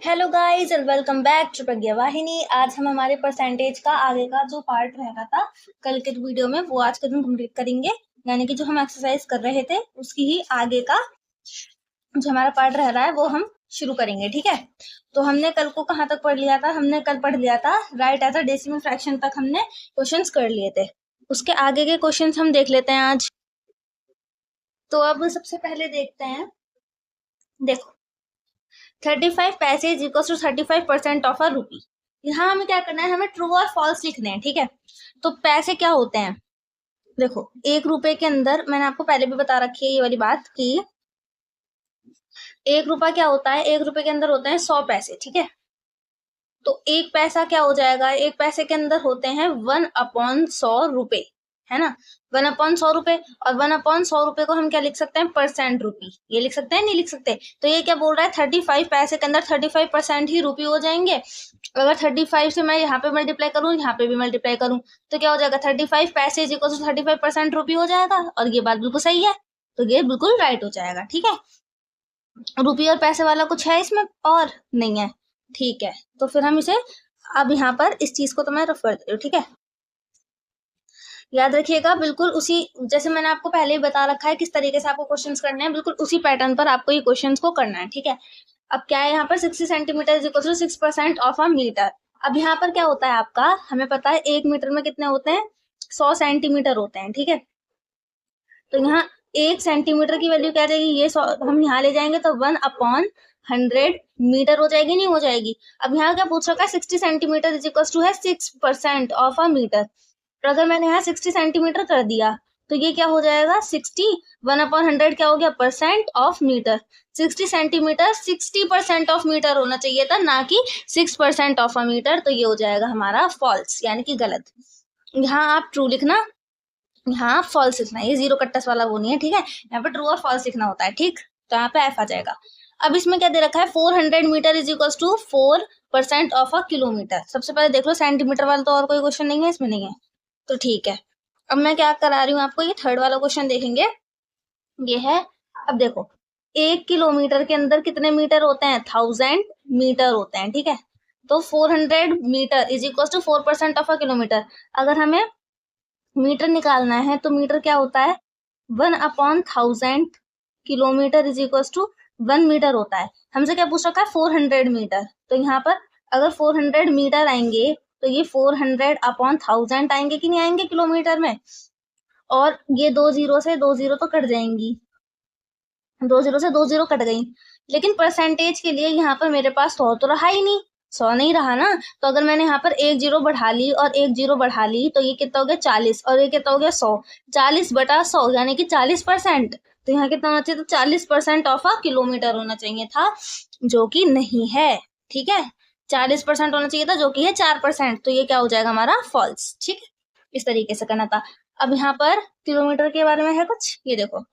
Hello guys and welcome back to Pragya Vahini. आज हम हमारे परसेंटेज का आगे का जो पार्ट रह रहा था कल के वीडियो में वो आज के दिन कंप्लीट करेंगे। यानी कि जो हम एक्सरसाइज कर रहे थे उसकी ही आगे का जो हमारा पार्ट रह रहा है वो हम शुरू करेंगे। ठीक है, तो हमने कल को कहाँ तक पढ़ लिया था? हमने कल पढ़ लिया था right as a decimal fraction तक हमने क्वेश्चंस कर लिए थे। उसके आगे के क्वेश्चंस हम देख लेते हैं आज। तो अब सबसे पहले देखते हैं, देखो 35 पैसे is equal to 35% of a rupee. यहाँ हमें क्या करना है, हमें ट्रू और फॉल्स लिखने हैं। ठीक है, तो पैसे क्या होते हैं? देखो 1 रुपए के अंदर मैंने आपको पहले भी बता रखी है ये वाली बात कि 1 रुपया क्या होता है, 1 रुपए के अंदर होते हैं 100 पैसे। ठीक है, तो 1 पैसा क्या हो जाएगा, 1 पैसे के अंदर होते हैं 1/100 रुपए, है ना। 1/100 रुपए, और 1/100 रुपए को हम क्या लिख सकते हैं, परसेंट रूपी। ये लिख सकते हैं, नहीं लिख सकते? तो ये क्या बोल रहा है, 35 पैसे के अंदर 35% ही रूपी हो जाएंगे। अगर 35 से मैं यहाँ पे मल्टीप्लाई करूँ, यहाँ पे भी मल्टीप्लाई करूँ, तो क्या हो जाएगा, 35 पैसे इज इक्वल टू 35% रूपी हो जाएगा। और ये बात बिल्कुल सही है, तो ये बिल्कुल राइट हो जाएगा। ठीक है, रुपये और पैसे वाला कुछ है इसमें और नहीं है? ठीक है, तो फिर हम इसे अब यहाँ पर इस चीज को तो मैं रफ कर दे रही हूँ। ठीक है, याद रखिएगा बिल्कुल उसी जैसे मैंने आपको पहले ही बता रखा है किस तरीके से आपको क्वेश्चंस करने हैं, बिल्कुल उसी पैटर्न पर आपको ये क्वेश्चंस को करना है। ठीक है, अब क्या है यहाँ पर 60 centimetre is equal to 6% of a metre. अब यहाँ पर क्या होता है आपका, हमें पता है 1 मीटर में कितने होते हैं, 100 सेंटीमीटर होते हैं। ठीक है, तो यहाँ 1 सेंटीमीटर की वैल्यू क्या जाएगी, ये हम यहाँ ले जाएंगे तो 1/100 मीटर हो जाएगी, नहीं हो जाएगी? अब यहाँ क्या पूछ रखा है, 60 सेंटीमीटर इज इक्वल टू है 6% ऑफ अ मीटर। तो अगर मैंने यहाँ 60 सेंटीमीटर कर दिया तो ये क्या हो जाएगा, 60 1/100 क्या हो गया, percent of metre. 60 centimetre 60% of metre होना चाहिए था, ना कि 6% ऑफ अ मीटर। तो ये हो जाएगा हमारा फॉल्स, यानी कि गलत। यहाँ आप ट्रू लिखना, यहाँ फॉल्स लिखना है, ये जीरो कट्टस वाला वो नहीं है। ठीक है, यहाँ पे ट्रू और फॉल्स लिखना होता है। ठीक, तो यहाँ पे एफ आ जाएगा। अब इसमें क्या दे रखा है, 400 metre is equal to 4% of a kilometre. सबसे पहले देख लो सेंटीमीटर वाला तो और कोई क्वेश्चन नहीं है इसमें, नहीं है, तो ठीक है। अब मैं क्या करा रही हूँ आपको, ये थर्ड वाला क्वेश्चन देखेंगे। ये है, अब देखो 1 किलोमीटर के अंदर कितने मीटर होते हैं, 1000 मीटर होते हैं। ठीक है, तो 400 metre is equal to 4% of a kilometre. अगर हमें मीटर निकालना है तो मीटर क्या होता है, 1/1000 kilometre is equal to 1 metre होता है। हमसे क्या पूछ रखा है, 400 मीटर। तो यहाँ पर अगर 400 मीटर आएंगे तो ये 400/1000 आएंगे कि नहीं आएंगे किलोमीटर में। और ये 2 जीरो से 2 जीरो तो कट जाएंगी, 2 जीरो से 2 जीरो कट गई। लेकिन परसेंटेज के लिए यहाँ पर मेरे पास 100 तो रहा ही नहीं, 100 नहीं रहा ना। तो अगर मैंने यहाँ पर 1 जीरो बढ़ा ली और 1 जीरो बढ़ा ली तो ये कितना हो गया, 40, और ये कितना हो गया, 100। 40/100 यानी कि 40%। तो यहाँ कितना होना चाहिए, तो 40% ऑफ अ किलोमीटर होना चाहिए था, जो कि नहीं है। ठीक है, 40% होना चाहिए था, जो कि है 4%। तो ये क्या हो जाएगा हमारा, फॉल्स। ठीक है, इस तरीके से करना था। अब यहाँ पर किलोमीटर के बारे में है कुछ, ये देखो,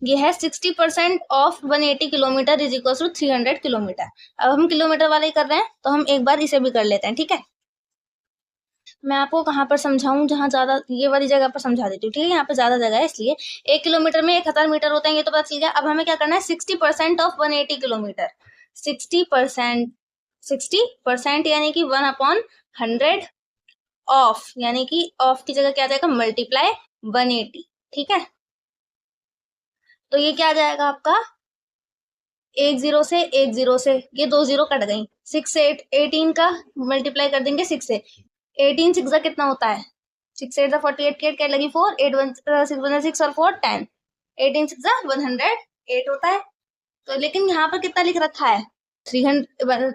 ये है 60% of 180 kilometre is equal to 300 kilometre. अब हम किलोमीटर वाले ही कर रहे हैं तो हम एक बार इसे भी कर लेते हैं। ठीक है, मैं आपको कहाँ पर समझाऊं, जहाँ ज्यादा ये वाली जगह पर समझा देती हूँ। ठीक है, यहाँ पे ज्यादा जगह है इसलिए। 1 किलोमीटर में 1000 मीटर होते हैं, ये तो पता चल गया। अब हमें क्या करना है, 60% ऑफ 180 किलोमीटर। 60%, 60% यानी कि 1/100 ऑफ, यानी कि ऑफ की जगह क्या आ जाएगा, मल्टीप्लाई 180। ठीक है, तो ये क्या आ जाएगा आपका, 1 जीरो से ये 2 जीरो कट गई। 6 से 18 का मल्टीप्लाई कर देंगे 6 से। 18 6 कितना होता है, 6 8 48 के 8 क्या लगी 4, 8 1 6 6 और 4 10, 18 6 108 होता है। तो लेकिन यहाँ पर कितना लिख रखा है, 300,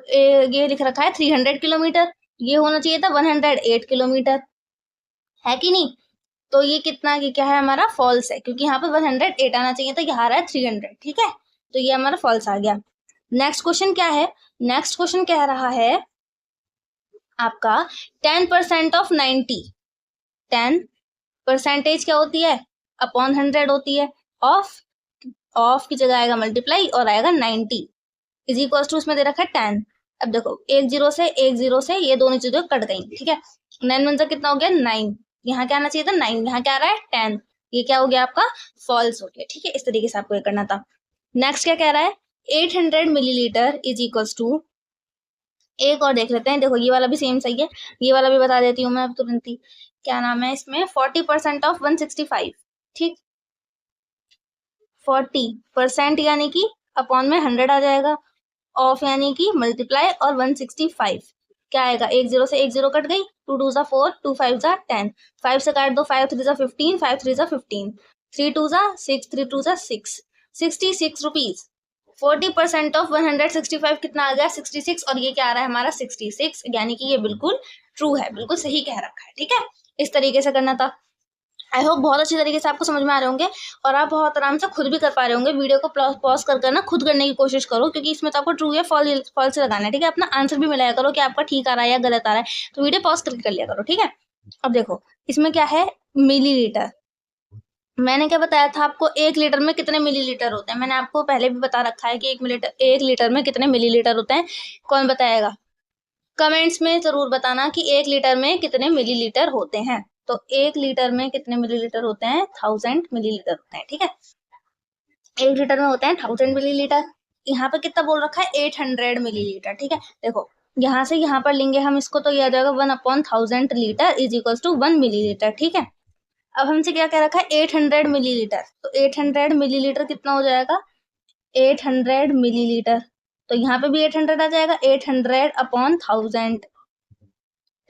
ये लिख रखा है 300 किलोमीटर। ये होना चाहिए था 108 किलोमीटर, है कि नहीं? तो ये कितना, ये क्या है हमारा, फॉल्स है, क्योंकि यहाँ पर 108 आना चाहिए था, यहाँ आ रहा है 300। ठीक है, तो ये हमारा फॉल्स आ गया। नेक्स्ट क्वेश्चन क्या है, नेक्स्ट क्वेश्चन कह रहा है आपका 10% ऑफ 90। 10 परसेंटेज क्या होती है, अपॉन 100 होती है। ऑफ, ऑफ की जगह आएगा मल्टीप्लाई और आएगा 90 इज इक्वल टू, उसमें दे रखा है 10। अब देखो 1 जीरो से ये दोनों चीजें कट गई। ठीक है, 9 1 कितना हो गया, 9। यहाँ क्या आना चाहिए था, 9, यहाँ क्या आ रहा है 10। ये क्या हो गया आपका, फॉल्स हो गया। ठीक है, इस तरीके से आपको ये करना था। नेक्स्ट क्या कह रहा है, 800 मिलीलीटर इज इक्वल्स टू, एक और देख लेते हैं, देखो ये वाला भी सेम सही है, ये वाला भी बता देती हूँ मैं अब तुरंत ही। क्या नाम है इसमें, 40% ऑफ 165, ठीक, 40% यानी कि अपॉन में 100 आ जाएगा, ऑफ यानी कि मल्टीप्लाई और 165 क्या आएगा, एक जीरो से एक जीरो कट गई, 2 2 4, 2 5 10, 5 से काट दो, 5 3 15, 5 3 15, 3 2 6, 3 2 6, 66 रुपीज। 40% ऑफ 165 कितना आ गया, 66, और ये क्या आ रहा है हमारा 66, यानी कि ये बिल्कुल ट्रू है, बिल्कुल सही कह रखा है, ठीक है। इस तरीके से करना था। आई होप बहुत अच्छी तरीके से आपको समझ में आ रहे होंगे और आप बहुत आराम से खुद भी कर पा रहे होंगे। वीडियो को पॉज कर ना खुद करने की कोशिश करो, क्योंकि इसमें तो आपको ट्रू या फॉल्स लगाना है, ठीक है। अपना आंसर भी मिलाया करो कि आपका ठीक आ रहा है या गलत आ रहा है, तो वीडियो पॉज करके कर लिया करो, ठीक है। अब देखो इसमें क्या है, मिलीलीटर। मैंने क्या बताया था आपको, 1 लीटर में कितने मिलीलीटर होते हैं, मैंने आपको पहले भी बता रखा है कि 1 लीटर में कितने मिलीलीटर होते हैं। कौन बताएगा, कमेंट्स में जरूर बताना कि 1 लीटर में कितने मिलीलीटर होते हैं। तो 1 लीटर में कितने मिलीलीटर होते हैं, 1000 मिलीलीटर होते हैं, ठीक है। 1 लीटर में होते हैं 1000 मिलीलीटर। यहाँ पे कितना बोल रखा है, 800 मिलीलीटर, ठीक है। देखो यहाँ से यहाँ पर लेंगे हम इसको, तो ये आ जाएगा 1/1000 litre is equal to 1 millilitre, ठीक है। अब हमसे क्या कह रखा है, 800 मिलीलीटर, तो 800 मिलीलीटर कितना हो जाएगा, 800 मिलीलीटर, तो यहाँ पे भी 800 आ जाएगा, 800/1000,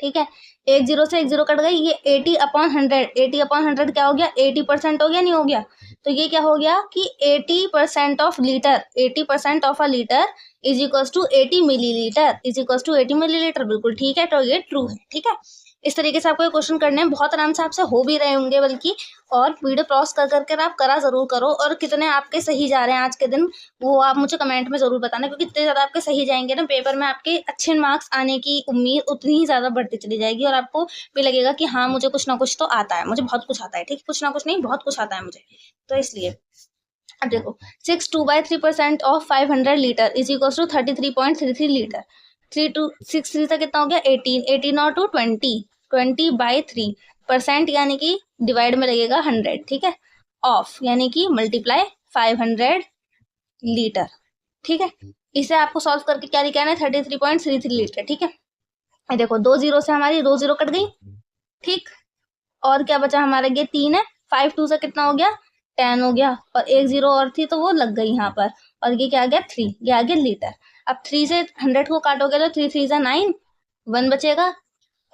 ठीक है। एक जीरो से एक जीरो कट गई, ये 80/100, 80/100 क्या हो गया, 80% हो गया, नहीं हो गया। तो ये क्या हो गया कि 80% of litre, 80% of a litre is equal to 80 millilitre, is equal to 80 millilitre, बिल्कुल ठीक है, तो ये ट्रू है, ठीक है। इस तरीके से आपको ये क्वेश्चन करने हैं, बहुत आराम से आपसे हो भी रहे होंगे बल्कि, और वीडियो पॉज कर करके आप करा जरूर करो, और कितने आपके सही जा रहे हैं आज के दिन वो आप मुझे कमेंट में जरूर बताना, क्योंकि जितने ज्यादा आपके सही जाएंगे ना पेपर में, आपके अच्छे मार्क्स आने की उम्मीद उतनी ही ज्यादा बढ़ती चली जाएगी, और आपको भी लगेगा कि हाँ मुझे कुछ ना कुछ तो आता है, मुझे बहुत कुछ आता है, ठीक है, कुछ ना कुछ नहीं बहुत कुछ आता है मुझे, तो इसलिए। अब देखो 62/3% of 500 litre is equal to 33.33 litre, 3 तक कितना हो गया, 18 और 2 20/3% यानी कि डिवाइड में लगेगा 100, ठीक है, ऑफ यानी कि मल्टीप्लाई 500 लीटर, ठीक है। इसे आपको सॉल्व करके क्या निकालना है, 33.33 लीटर, ठीक है। देखो 2 जीरो से हमारी 2 जीरो कट गई, ठीक, और क्या बचा हमारे, ये 3 है, 5 2 से कितना हो गया, 10 हो गया, और एक जीरो और थी तो वो लग गई यहाँ पर, और ये क्या आ गया 3, ये आ गया लीटर। अब 3 से 100 को काटोगे तो 3 3 9, 1 बचेगा,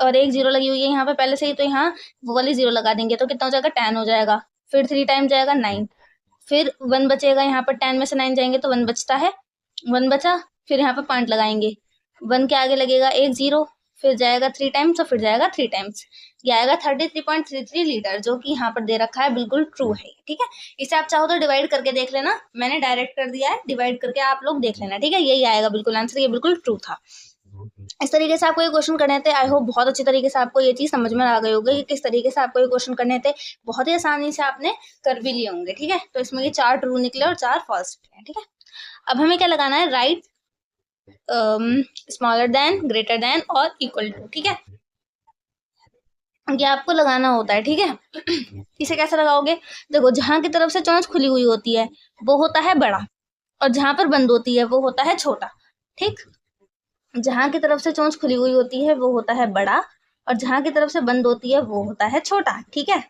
और एक जीरो लगी हुई है यहाँ पे पहले से ही, तो यहाँ वो वाली जीरो लगा देंगे तो कितना हो जाएगा, 10 हो जाएगा, फिर 3 टाइम जाएगा 9, फिर 1 बचेगा, यहाँ पर 10 में से 9 जाएंगे तो 1 बचता है, 1 बचा, फिर यहाँ पे पॉइंट लगाएंगे, 1 के आगे लगेगा एक जीरो, फिर जाएगा 3 टाइम्स, और फिर जाएगा 3 टाइम्स, ये आएगा 33.33 लीटर, जो कि यहाँ पर दे रखा है, बिल्कुल ट्रू है, ठीक है। इसे आप चाहो तो डिवाइड करके देख लेना, मैंने डायरेक्ट कर दिया है, डिवाइड करके आप लोग देख लेना, ठीक है, यही आएगा बिल्कुल आंसर, ये बिल्कुल ट्रू था। इस तरीके से आपको ये क्वेश्चन करने थे। आई होप बहुत अच्छी तरीके से आपको ये चीज समझ में आ गई होगी कि किस तरीके से आपको ये क्वेश्चन करने थे, बहुत ही आसानी से आपने कर भी लिए होंगे, ठीक है। तो इसमें ये 4 ट्रू निकले और 4 फॉल्स निकले, ठीक है। अब हमें क्या लगाना है, right smaller than, greater than और इक्वल टू, ठीक है, ये आपको लगाना होता है, ठीक है। इसे कैसे लगाओगे, देखो जहां की तरफ से चोंच खुली हुई होती है वो होता है बड़ा, और जहां पर बंद होती है वो होता है छोटा, ठीक। जहां की तरफ से चोंच खुली हुई होती है वो होता है बड़ा, और जहां की तरफ से बंद होती है वो होता है छोटा, ठीक है।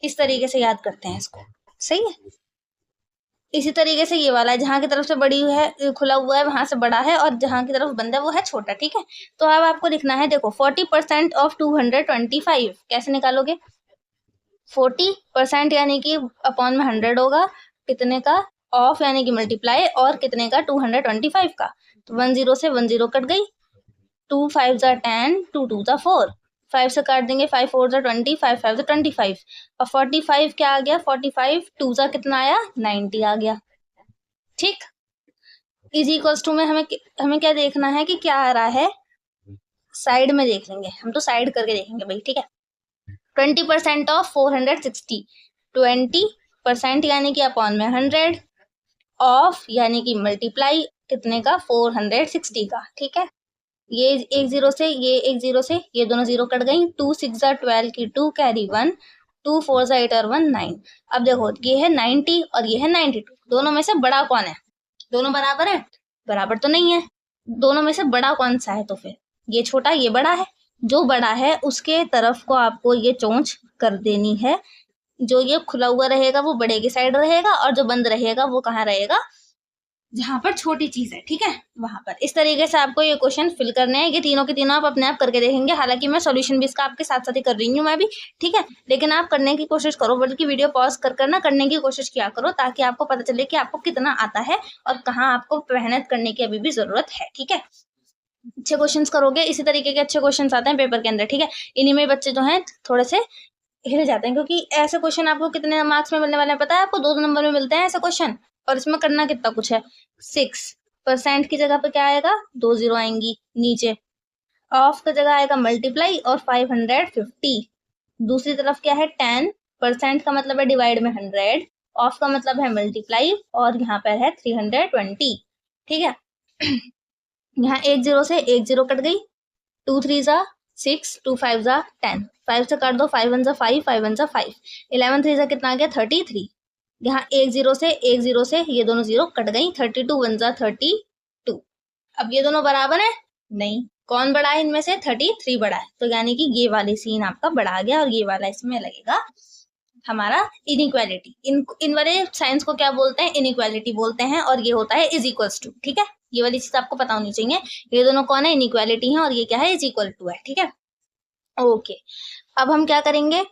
इस तरीके से याद करते हैं इसको, सही है। इसी तरीके से ये वाला है, जहां की तरफ से बड़ी है खुला हुआ है वहां से बड़ा है, और जहां की तरफ बंद है वो है छोटा, ठीक है। तो अब आपको लिखना है, देखो 40% ऑफ 225 कैसे निकालोगे, 40% यानी कि अपॉन में 100 होगा, कितने का, ऑफ यानी कि मल्टीप्लाई, और कितने का, 225 का, तो 1 जीरो से 1 जीरो कट गई, 2 5 10, 2 2 4, 5 से काट देंगे, 5 4 20, 5 5 25, और 45 क्या आ गया, 45 2 कितना आया, 90 आ गया, ठीक। इज इक्वल्स टू में हमें क्या देखना है कि क्या आ रहा है, साइड में देख लेंगे हम, तो साइड करके देखेंगे भाई, ठीक है। 20% ऑफ 460, 20% यानी कि अपॉन में 100, ऑफ यानी कि मल्टीप्लाई कितने का, 460 का, ठीक है। ये एक जीरो से ये एक जीरो से ये दोनों जीरो कट गई, 2 6 12 की 2 कैरी 1, 2 4 8 और 1 9। अब देखो ये है 90 और ये है 92, दोनों में से बड़ा कौन है, दोनों बराबर है? बराबर तो नहीं है। दोनों में से बड़ा कौन सा है? तो फिर ये छोटा ये बड़ा है। जो बड़ा है उसके तरफ को आपको ये चोंच कर देनी है। जो ये खुला हुआ रहेगा वो बड़े की साइड रहेगा, और जो बंद रहेगा वो कहाँ रहेगा? जहां पर छोटी चीज है, ठीक है, वहां पर। इस तरीके से आपको ये क्वेश्चन फिल करने हैं। ये तीनों के तीनों आप अपने आप करके देखेंगे। हालांकि मैं सॉल्यूशन भी इसका आपके साथ साथ ही कर रही हूँ मैं भी, ठीक है, लेकिन आप करने की कोशिश करो, बल्कि वीडियो पॉज कर करना करने की कोशिश किया करो, ताकि आपको पता चले कि आपको कितना आता है और कहाँ आपको मेहनत करने की अभी भी जरूरत है, ठीक है। अच्छे क्वेश्चंस करोगे, इसी तरीके के अच्छे क्वेश्चंस आते हैं पेपर के अंदर, ठीक है। इन्हीं में बच्चे जो हैं थोड़े से हिल जाते हैं, क्योंकि ऐसे क्वेश्चन आपको कितने मार्क्स में मिलने वाले हैं पता है? आपको 2 नंबर में मिलते हैं ऐसे क्वेश्चन, और इसमें करना कितना कुछ है। 6% की जगह पे क्या आएगा? 2 0 आएंगी नीचे। ऑफ की जगह आएगा मल्टीप्लाई और 550। दूसरी तरफ क्या है? 10% का मतलब है डिवाइड में 100, ऑफ का मतलब है मल्टीप्लाई, और यहाँ पर है 320, ठीक है। यहाँ 1 0 से 1 0 कट गई। 2 3 जा 6, 2 5 जा 10, 5 से काट दो, 5 1 जा 5, 5 1 जा 5, 11 3 जा कितना आ गया? 33। यहाँ 1 0 से 1 0 से ये दोनों 0 कट गई। 32 1 जा 32। अब ये दोनों बराबर है? नहीं। कौन बड़ा है इनमें से? 33 बड़ा है। तो यानी कि ये वाली सीन आपका बड़ा आ गया, और ये वाला इसमें लगेगा हमारा इनइक्वालिटी। इन वाले साइंस को क्या बोलते हैं? इनइक्वालिटी बोलते हैं, और ये होता है इज इक्वल्स टू, ठीक है। ये वाली चीज आपको पता होनी चाहिए। ये दोनों कौन है? इनइक्वालिटी है, और ये क्या है? इज इक्वल टू है, ठीक है। ओके, अब हम क्या करेंगे?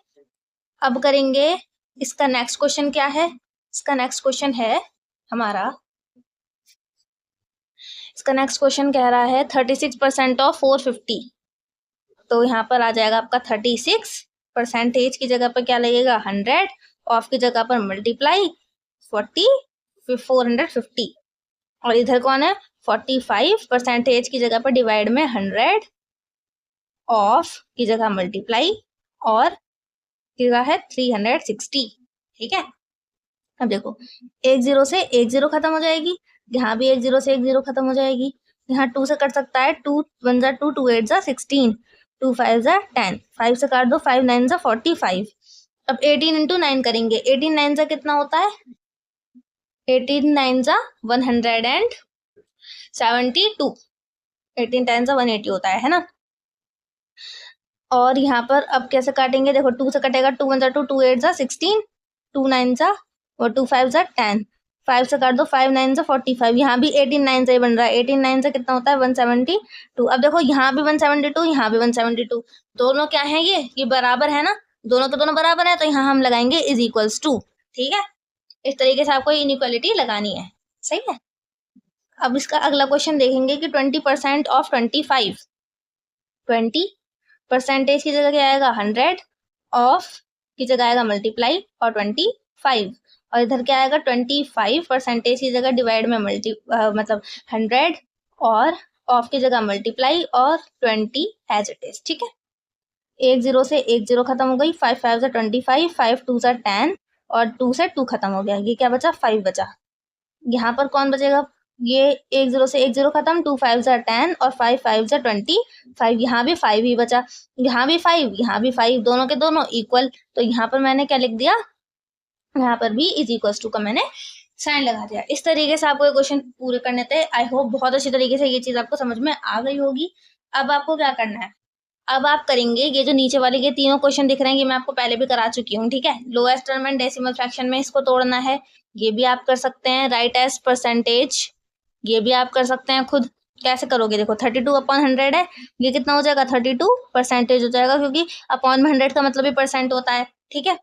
अब करेंगे इसका नेक्स्ट क्वेश्चन क्या है? इसका नेक्स्ट क्वेश्चन है हमारा, इसका नेक्स्ट क्वेश्चन कह रहा है 36% ऑफ 450। तो यहाँ पर आ जाएगा आपका 36, परसेंटेज की जगह पर क्या लगेगा? 100, ऑफ की जगह पर मल्टीप्लाई 40 450, और इधर कौन है? 45, परसेंटेज की जगह पर डिवाइड में 100, ऑफ की जगह मल्टीप्लाई, और क्या है? 360, ठीक है। अब देखो 1 0 से 1 0 खत्म हो जाएगी, यहाँ भी 1 0 से 1 0 खत्म हो जाएगी। यहाँ 2 से कट सकता है, 2 1 जा 2, 2 8 जा 16, 2 5 जा 10, 5 से काट दो, 5 9 जा 45। अब 18 इंटू 9 करेंगे। 18 9 जा कितना होता है? 18 9 जा 172, 18 10 जा 180 होता है ना। और यहाँ पर अब कैसे काटेंगे? देखो 2 से कटेगा, 2 1 जा 2, 2 8 जा 16, 2 9 जा और 2 5 जा 10, 5 से काट दो, 5 9 जा 45। यहाँ भी 18 9 से ही बन रहा है। 18 9 से कितना होता है? 172। अब देखो यहाँ भी 172, यहाँ भी 172, दोनों क्या है? ये बराबर है ना, दोनों तो दोनों बराबर है, तो यहाँ हम लगाएंगे इज इक्वल्स टू, ठीक है। इस तरीके से आपको इनइक्वालिटी लगानी है, सही है। अब इसका अगला क्वेश्चन देखेंगे कि 20% ऑफ 25। 20 परसेंटेज की जगह क्या आएगा? 100, ऑफ की जगह आएगा मल्टीप्लाई और 25, और इधर क्या आएगा? 25 परसेंटेज की जगह डिवाइड में मतलब 100, और ऑफ की जगह मल्टीप्लाई और 20 एज इट इज, ठीक है। 1 0 से 1 0 खत्म हो गई। 5 5 जा 25, 5 2 जा 10, और 2 से 2 खत्म हो गया। ये क्या बचा? 5 बचा। यहाँ पर कौन बचेगा? ये 1 0 से 1 0 खत्म, 2 5 जा 10 और 5 5 जा 25। यहाँ भी 5 ही बचा, यहाँ भी 5, यहाँ भी 5, दोनों के दोनों इक्वल। तो यहाँ पर मैंने क्या लिख दिया? यहाँ पर भी इज इक्वल टू का मैंने साइन लगा दिया। इस तरीके से आपको ये क्वेश्चन पूरे करने थे। आई होप बहुत अच्छी तरीके से ये चीज आपको समझ में आ गई होगी। अब आपको क्या करना है? अब आप करेंगे ये जो नीचे वाले ये तीनों क्वेश्चन दिख रहे हैं, ये मैं आपको पहले भी करा चुकी हूँ, ठीक है। Lowest term and decimal fraction में इसको तोड़ना है, ये भी आप कर सकते हैं। राइट एज परसेंटेज, ये भी आप कर सकते हैं खुद। कैसे करोगे? देखो 32/100 है, ये कितना हो जाएगा? 32% हो जाएगा, क्योंकि अपॉन में 100 का मतलब ही परसेंट होता है, ठीक है।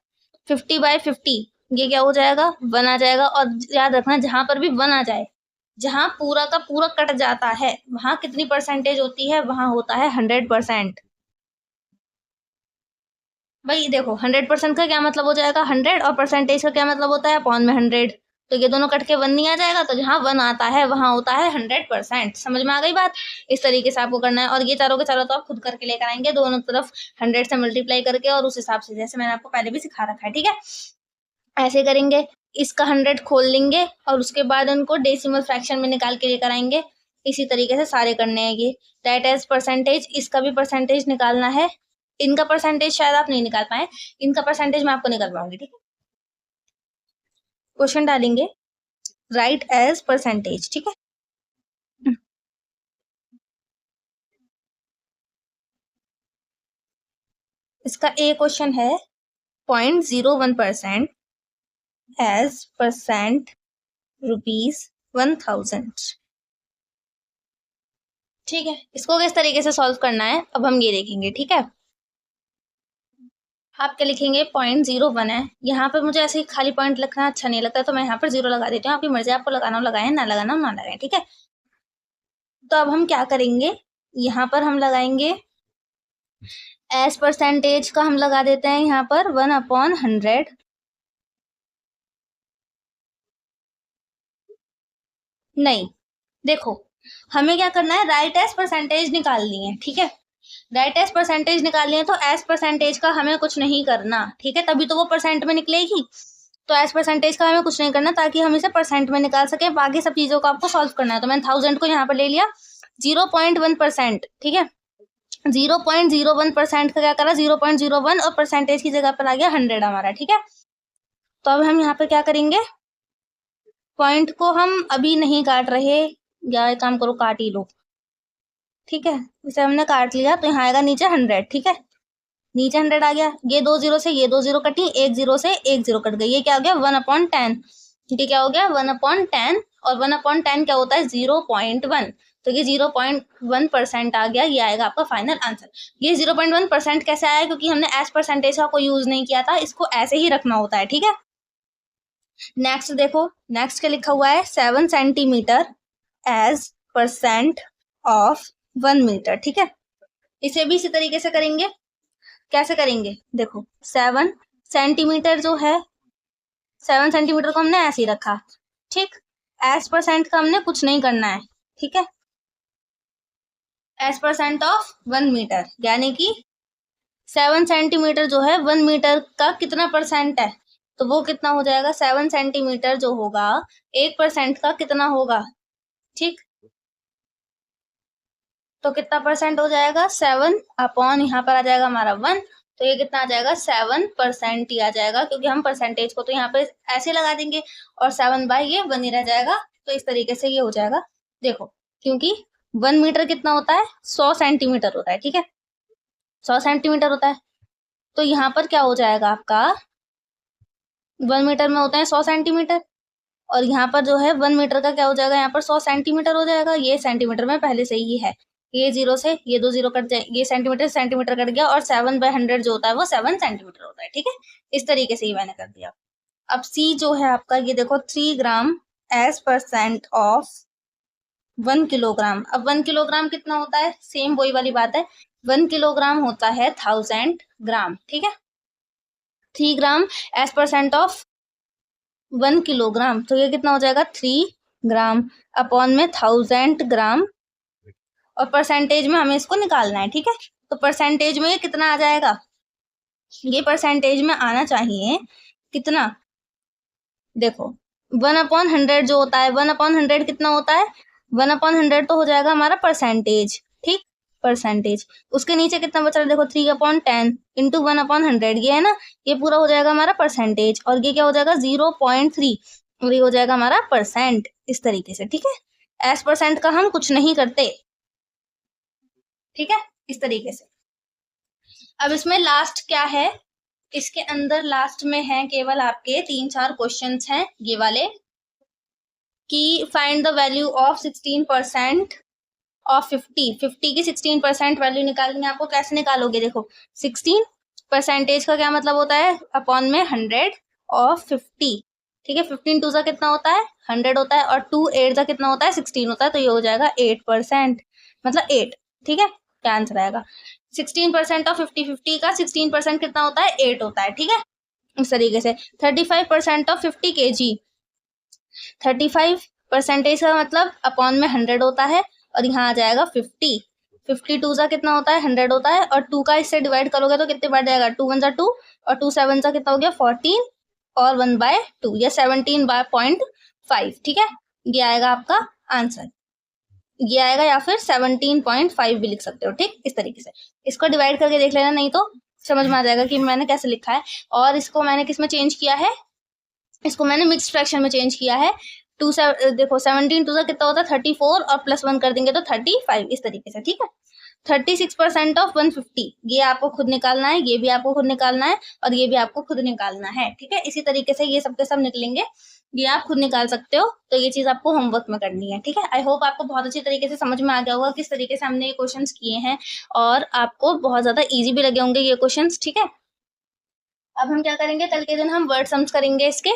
50/50, ये क्या हो जाएगा? 1 आ जाएगा। और याद रखना जहां पर भी 1 आ जाए, जहां पूरा का पूरा कट जाता है, वहां कितनी परसेंटेज होती है? वहां होता है 100%। भाई देखो 100% का क्या मतलब हो जाएगा? 100, और परसेंटेज का क्या मतलब होता है? अपॉन में 100। तो ये दोनों कट के 1 नहीं आ जाएगा, तो जहाँ 1 आता है वहां होता है 100%। समझ में आ गई बात? इस तरीके से आपको करना है, और ये चारों के चारों तो आप खुद करके लेकर आएंगे, दोनों तरफ 100 से मल्टीप्लाई करके, और उस हिसाब से जैसे मैंने आपको पहले भी सिखा रखा है, ठीक है। ऐसे करेंगे, इसका 100 खोल लेंगे, और उसके बाद उनको डेसिमल फ्रैक्शन में निकाल के लेकर आएंगे। इसी तरीके से सारे करने हैं ये। दैट एज परसेंटेज, इसका भी परसेंटेज निकालना है। इनका परसेंटेज शायद आप नहीं निकाल पाए, इनका परसेंटेज मैं आपको निकाल पाऊंगी, ठीक है। क्वेश्चन डालेंगे, राइट एज परसेंटेज, ठीक है। इसका ए क्वेश्चन है 0.01% एज परसेंट ₹1000, ठीक है। इसको किस तरीके से सॉल्व करना है अब हम ये देखेंगे, ठीक है। आप क्या लिखेंगे, 0.01 है, यहाँ पर मुझे ऐसे ही खाली पॉइंट लिखना अच्छा नहीं लगता, तो मैं यहाँ पर 0 लगा देती हूँ। आपकी मर्जी, आपको लगाना हो लगाएं, ना लगाना हो ना लगाएं, ठीक है। तो अब हम क्या करेंगे, यहाँ पर हम लगाएंगे एज परसेंटेज का हम लगा देते हैं यहाँ पर 1/100। नहीं, देखो हमें क्या करना है, राइट एज परसेंटेज निकालनी है, ठीक है। राइट एज परसेंटेज निकालनी है तो एज परसेंटेज का हमें कुछ नहीं करना, ठीक है, तभी तो वो परसेंट में निकलेगी। तो एज परसेंटेज का हमें कुछ नहीं करना ताकि हम इसे परसेंट में निकाल सके। बाकी सब चीजों को आपको सॉल्व करना है। तो मैंने 1000 को यहाँ पर ले लिया, 0.1%, ठीक है। 0.01% का क्या करा, 0.01 और परसेंटेज की जगह पर आ गया 100 हमारा, ठीक है। तो अब हम यहाँ पे क्या करेंगे, पॉइंट को हम अभी नहीं काट रहे, या एक काम करो काट ही लो, ठीक है। इसे हमने काट लिया तो यहाँ आएगा नीचे 100, ठीक है। नीचे 100 आ गया, ये 2 0 से ये 2 0 कटी, 1 0 से 1 0 कट गई, ये क्या हो गया 1/10, ये क्या हो गया 1/10, और 1/10 क्या होता है 0.1, तो ये 0.1% आ गया। ये आएगा आपका फाइनल आंसर। ये 0.1% कैसे आया, क्योंकि हमने एज परसेंटेज का कोई यूज नहीं किया था, इसको ऐसे ही रखना होता है, ठीक है। नेक्स्ट देखो, नेक्स्ट क्या लिखा हुआ है, 7 centimetre as percent of 1 metre, ठीक है। इसे भी इसी तरीके से करेंगे। कैसे करेंगे, देखो 7 सेंटीमीटर जो है, 7 सेंटीमीटर को हमने ऐसे ही रखा, ठीक। एज परसेंट का हमने कुछ नहीं करना है, ठीक है। एज परसेंट ऑफ 1 मीटर, यानी कि 7 सेंटीमीटर जो है 1 मीटर का कितना परसेंट है, तो वो कितना हो जाएगा, 7 सेंटीमीटर जो होगा 1% का कितना होगा, ठीक। तो कितना परसेंट हो जाएगा, 7 अपॉन यहाँ पर आ जाएगा हमारा 1, तो ये कितना आ जाएगा 7% ही आ जाएगा, क्योंकि हम परसेंटेज को तो यहाँ पे ऐसे लगा देंगे और 7/, ये 1 ही रह जाएगा। तो इस तरीके से ये हो जाएगा। देखो, क्योंकि 1 मीटर कितना होता है, 100 सेंटीमीटर होता है, ठीक है, 100 सेंटीमीटर होता है। तो यहाँ पर क्या हो जाएगा आपका, 1 मीटर में होता है 100 सेंटीमीटर, और यहाँ पर जो है 1 मीटर का क्या हो जाएगा, यहाँ पर 100 सेंटीमीटर हो जाएगा। ये सेंटीमीटर में पहले से ही है, ये 0 से ये 2 0 कट जाए, ये सेंटीमीटर सेंटीमीटर कट गया, और 7/100 जो होता है वो 7 सेंटीमीटर होता है, ठीक है। इस तरीके से ही मैंने कर दिया। अब सी जो है आपका, ये देखो 3 ग्राम एज परसेंट ऑफ 1 किलोग्राम। अब 1 किलोग्राम कितना होता है, सेम वही वाली बात है, 1 किलोग्राम होता है 1000 ग्राम, ठीक है। 3 ग्राम एज परसेंट ऑफ 1 किलोग्राम, तो ये कितना हो जाएगा 3 ग्राम अपॉन में 1000 ग्राम, और परसेंटेज में हमें इसको निकालना है, ठीक है। तो परसेंटेज में ये कितना आ जाएगा, ये परसेंटेज में आना चाहिए कितना, देखो 1/100 जो होता है, 1/100 कितना होता है, 1/100 तो हो जाएगा हमारा परसेंटेज, ठीक, परसेंटेज। उसके नीचे कितना बच रहा है, देखो 3/10 इंटू 1/100, ये है ना, ये पूरा हो जाएगा हमारा परसेंटेज, और ये क्या हो जाएगा 0.3, और ये हो जाएगा हमारा परसेंट, इस तरीके से, ठीक है। एज परसेंट का हम कुछ नहीं करते, ठीक है, इस तरीके से। अब इसमें लास्ट क्या है, इसके अंदर लास्ट में है केवल आपके 3-4 क्वेश्चंस हैं ये वाले, कि find the value of 16% of 50 की 16% वैल्यू निकालनी है आपको। कैसे निकालोगे, देखो 16 परसेंटेज का क्या मतलब होता है, अपॉन में 100 ऑफ 50, ठीक है। 15 2 कितना होता है 100 होता है, और 2 8 कितना होता है 16 होता है, तो ये हो जाएगा 8%, मतलब 8, ठीक है। क्या आंसर आएगा, 16% ऑफ 50 का 16% कितना होता है 8 होता है, ठीक है। इस तरीके से 35% ऑफ 50 kg, 35 परसेंटेज का मतलब अपॉन में 100 होता है, और यहाँ आ जाएगा 50, 52 कितना होता है 100 होता है, और 2 का इससे डिवाइड करोगे तो कितने बढ़ जाएगा, 2 1 2, और 2 7 कितना हो गया 14, और 1/2 या 17/5, ठीक है। ये आएगा आपका आंसर, ये आएगा, या फिर 17.5 भी लिख सकते हो, ठीक। इस तरीके से इसको डिवाइड करके देख लेना, नहीं तो समझ में आ जाएगा कि मैंने कैसे लिखा है। और इसको मैंने किस में चेंज किया है, इसको मैंने मिक्स फ्रैक्शन में चेंज किया है, देखो 17 टू कितना होता है 34 और +1 कर देंगे तो 35 इस तरीके से, ठीक है। 36% ऑफ 150 ये आपको खुद निकालना है, ये भी आपको खुद निकालना है और ये भी आपको खुद निकालना है, ठीक है। इसी तरीके से ये सबके सब निकलेंगे, ये आप खुद निकाल सकते हो। तो ये चीज आपको होमवर्क में करनी है, ठीक है। आई होप आपको बहुत अच्छी तरीके से समझ में आ गया होगा किस तरीके से हमने ये क्वेश्चंस किए हैं और आपको बहुत ज्यादा इजी भी लगे होंगे ये क्वेश्चंस, ठीक है। अब हम क्या करेंगे, कल के दिन हम वर्ड सम्स करेंगे इसके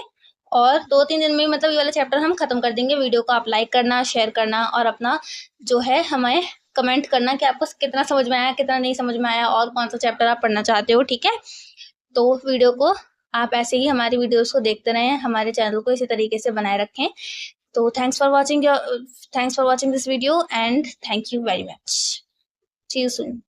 और 2-3 दिन में मतलब ये वाला चैप्टर हम खत्म कर देंगे। वीडियो को आप लाइक करना, शेयर करना और अपना जो है हमें कमेंट करना कि आपको कितना समझ में आया, कितना नहीं समझ में आया और कौन सा चैप्टर आप पढ़ना चाहते हो, ठीक है। तो वीडियो को आप ऐसे ही हमारी वीडियोस को देखते रहें, हमारे चैनल को इसी तरीके से बनाए रखें। तो thanks for watching this video and thank you very much. See you soon.